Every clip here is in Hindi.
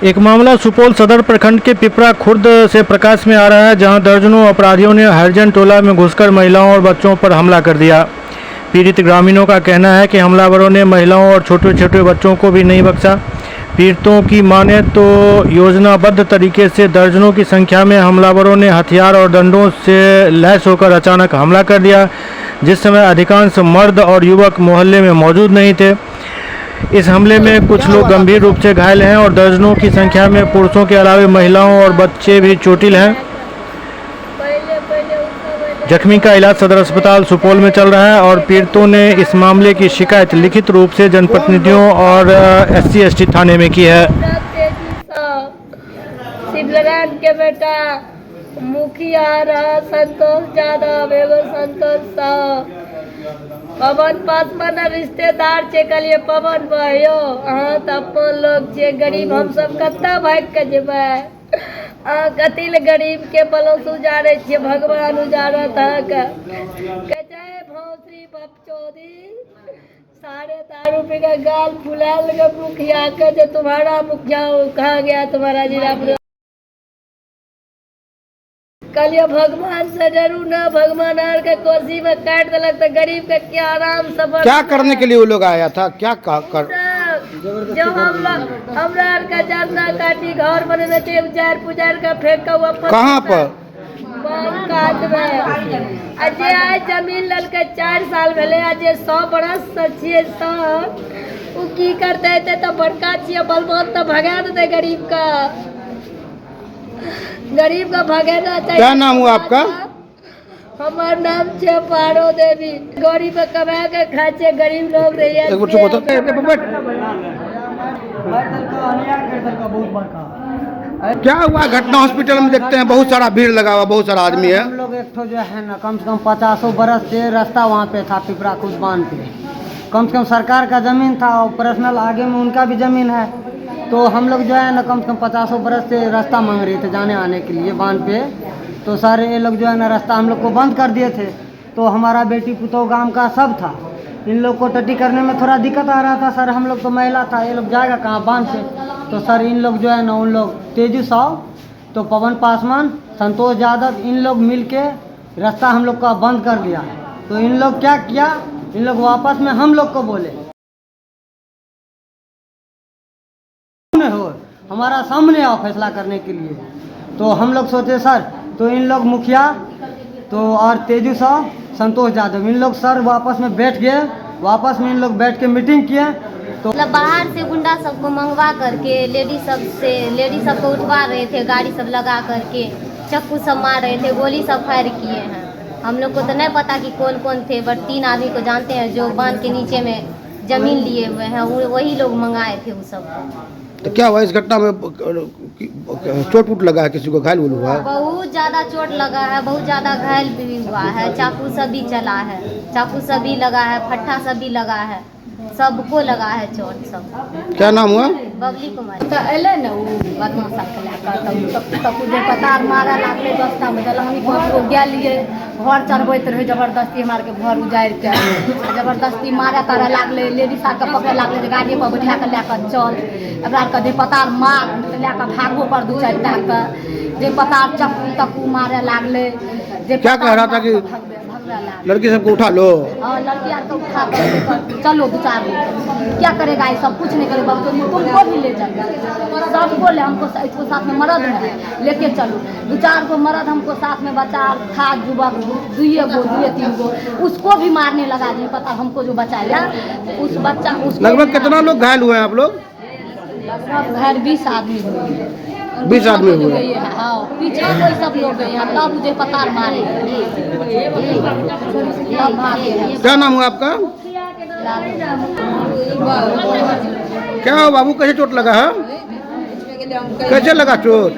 एक मामला सुपौल सदर प्रखंड के पिपरा खुर्द से प्रकाश में आ रहा है, जहां दर्जनों अपराधियों ने हरिजन टोला में घुसकर महिलाओं और बच्चों पर हमला कर दिया। पीड़ित ग्रामीणों का कहना है कि हमलावरों ने महिलाओं और छोटे छोटे बच्चों को भी नहीं बख्शा। पीड़ितों की माने तो योजनाबद्ध तरीके से दर्जनों की संख्या में हमलावरों ने हथियार और डंडों से लैस होकर अचानक हमला कर दिया, जिस समय अधिकांश मर्द और युवक मोहल्ले में मौजूद नहीं थे। इस हमले में कुछ लोग गंभीर रूप से घायल हैं और दर्जनों की संख्या में पुरुषों के अलावा महिलाओं और बच्चे भी चोटिल हैं। जख्मी का इलाज सदर अस्पताल सुपौल में चल रहा है और पीड़ितों ने इस मामले की शिकायत लिखित रूप से जनप्रतिनिधियों और SC/ST थाने में की है। शिवनारायण के बेटा मुखिया रहा संतोष यादव एगो संतोष साहब पवन पासवान रिश्तेदार छे। कहलिए पवन भाइयो अहाँ तो अपन लोग छे, गरीब हम सब कत्ता भाग के जेबै। कथी ले गरीब के पलोस उजारे छे, भगवान उजारत है के जय भौसरी बपचौदी सारे दारू पी के गाल फुला लगे मुखिया के जो तुम्हारा मुखिया कहाँ गया तुम्हारा जिला। कलिए भगवान से डरू ना, भगवान आर के कोसी में काट दिलक तो गरीब के क्या आराम से क्या करने के लिए वो लोग आया था, क्या कर जो हमरा आर का जरना काटी घर बने थे उजार पुजार का फेंक हुआ कहाँ पर काट में अजय आए जमीन लल के 4 साल भेले अजय 100 बरस सचिए 100 वो की करते थे तो बड़का छिए बलबोत तो भगा देते गरीब का भगाना चाहिए। क्या नाम हुआ आपका? हमार नाम छे पारो देवी। गरीब कमा के खाए छे, गरीब लोग रहिए। क्या हुआ घटना? हॉस्पिटल में देखते हैं बहुत सारा भीड़ लगा हुआ, बहुत सारा आदमी है। हम लोग एक ठो जो है ना कम से कम 50 बरस से रास्ता वहाँ पे था पिपरा खुद बांध पे। कम से कम सरकार का जमीन था और पर्सनल आगे में उनका भी जमीन है। तो हम लोग जो है ना कम से कम 50 बरस से रास्ता मांग रहे थे जाने आने के लिए बांध पे। तो सारे ये लोग जो है ना रास्ता हम लोग को बंद कर दिए थे। तो हमारा बेटी पुतौ गांव का सब था, इन लोग को टट्टी करने में थोड़ा दिक्कत आ रहा था। सर हम लोग तो महिला था, ये लोग जाएगा कहाँ बांध से। तो सर इन लोग जो है ना उन लोग तेजू साहु तो पवन पासवान संतोष यादव इन लोग मिल के रास्ता हम लोग का बंद कर दिया। तो इन लोग क्या किया, इन लोग वापस में हम लोग को बोले हो हमारा सामने आओ फैसला करने के लिए। तो हम लोग सोचे सर, तो इन लोग मुखिया तो और तेजू साहब संतोष यादव इन लोग सर वापस में बैठ गए। वापस में इन लोग बैठ के मीटिंग किए। तो मतलब बाहर से गुंडा सबको मंगवा करके लेडी सब को उठवा रहे थे, गाड़ी सब लगा करके चक्कू सब मार रहे थे, गोली सब फायर किए हैं। हम लोग को तो नहीं पता कि कौन कौन थे, बट 3 आदमी को जानते हैं जो बांध के नीचे में जमीन लिए हुए हैं, वही लोग मंगाए थे वो सब। तो क्या हुआ इस घटना में? चोट वोट लगा है, किसी को घायल हुआ है? बहुत ज़्यादा चोट लगा है, बहुत ज़्यादा घायल भी हुआ है। चाकू सब भी चला है, चाकू सब भी लगा है, फट्टा सब भी लगा है, सबको लगा है चोट सब। क्या नाम हुआ? बबली कुमार। तो अले न वो बदमाश तब जे पतार मारा लागले दस्ता में जल हम को गेलिए घर चढ़बैत रहे जबरदस्ती हमार के घर उजारि के जबरदस्ती मारे तारे लागले। लेडीज आके पकड़े लागले, गाड़ी पर बैठा के लेकर चल एकरा के जे पतार मार लेकर भागो पर 2-4 टा के जे पतार चक्कू तक्कू मारे लागले। जे क्या कह रहा था कि लड़की सबको उठा लो? हाँ लड़की आर को उठा कर चलो 2-4 लोग क्या करेगा, ये सब कुछ नहीं करेगा। तुमको भी ले जाएगा, सबको ले, हमको इसको साथ में मर्द है लेके चलो। 2-4 गो मर्द हमको साथ में बचा था, युवक 2-3 गो उसको भी मारने लगा। नहीं पता हमको जो बचाया उस बच्चा लगभग कितना लोग घायल हुए हैं आप लोग? लगभग घायल 20 आदमी हुए। 20 आदमी हुए? हाँ पीछे कोई सब लोग गए हैं, तब मुझे पतार मारे तब भागे हैं। क्या नाम हुआ आपका? क्या हो बाबू, कैसे चोट लगा है? कैसे लगा चोट?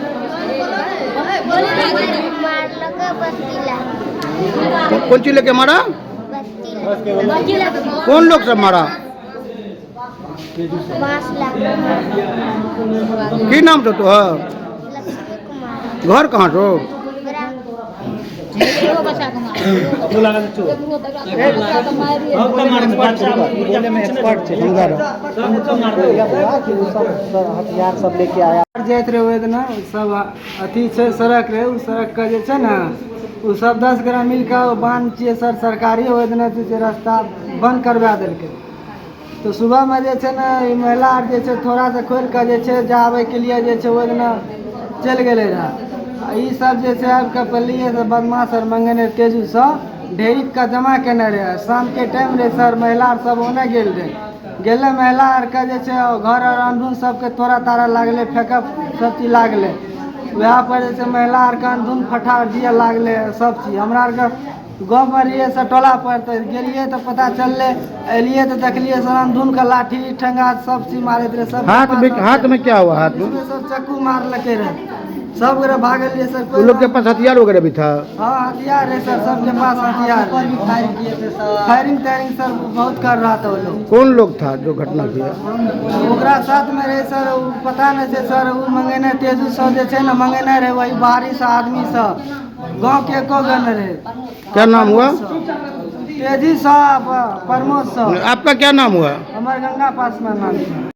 कौन चीज लेके मारा? कौन लोग सब मारा? की नाम तो घर कहाँ तो? हथियार सब लेके आया। जाइत रहे ओहि दिना सब अथी छै सड़क रहे, उ सड़क के जे छै ने उ सब 10 गोरा मिलकर बांध छियै सर सरकारी, ओहि दिना जे छै रास्ता बंद करवा देलकै। तो सुबह में जे छै ने ई महिला आर जे छै थोड़ा सा खोल के जे छै जावे के लिए जे छै ओहि दिना चल गेले रहे। ई सब जे छै आबि के पल्लिए से बदमाश और मंगेने तेजू से ढेरी का जमा केने रहे। शाम के टाइम रहे सर, महिला आर सब ओने गेल रहे, गेले महिला आर के जे छै घर और अंधुन सबके तोड़ा तारा लागले, फेंकब सब चीज लागले। वहाँ पर जे छै महिला आर के अंधुन फटार दिए लागले सब चीज। हमरा आर के गाँव में रहिए सर टोला पर, तो गेलिए तो पता चलले, एलिए तो देखलिए सर अंधुन का लाठी ठंगा सब चीज मारे रहे सब। हाथ में क्या हुआ? हाथ में सब चक्कू मार लगे रहे, सब गोरा भागलिए सर। उन लोग के पास हथियार वगैरह भी था? हाँ हथियार है सर, सबके पास हथियार। फायरिंग टायरिंग सर बहुत कर रहा था वो लोग। कौन लोग था जो घटना किया? ओकरा साथ में रहे सर, उ पता नहीं छै सर, उ मंगेने तेजू सब जे छै ना मंगेने रहे, वही बाहरी से आदमी सब, गांव के एको गन रहे। क्या नाम हुआ? तेजी साहब, प्रमोद साहब। आपका क्या नाम हुआ? हमारे गंगा पास में नाम है।